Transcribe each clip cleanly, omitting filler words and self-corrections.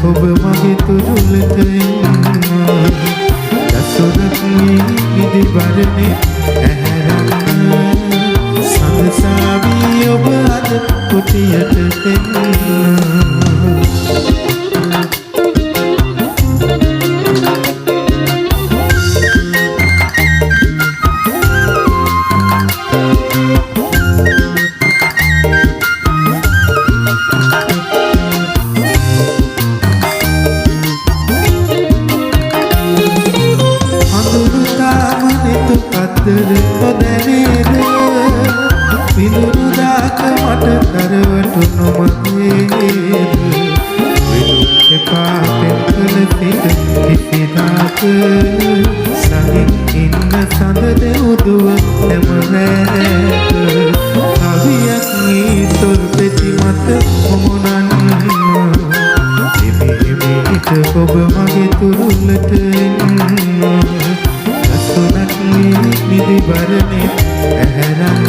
ඔබ මගේ තුරුලට දසුරක් නිදි වරනේ ඇහැරන්න සඳසාවී ඔබ අද කුටියට විදුරුදාක මට කරවටු නොමතේ විදුක් එපා පෙන්කල සිට කිසිදාක සඳින් ඉන්න සඳ දෙවුදුව නැමරෑක කවියක් නී තොල් පෙති මත මොමුණන්න එමෙහිට ඔබ මගේ තුරුලට දසුනක් නිදි වරනේ ඇහැරන්න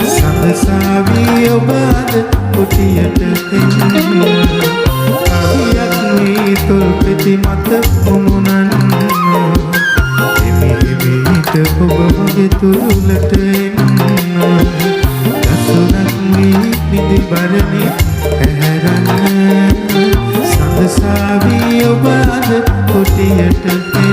සඳසාවී ඔබ අද කුටියට කවියක් වී තොල් පෙති මත මුමුණන්න එමෙහිට ඔබ මගේ තුරුලට දසුනක් නිදි වරනේ ඇහැරන්න සඳසාවී ඔබ අද කුටියට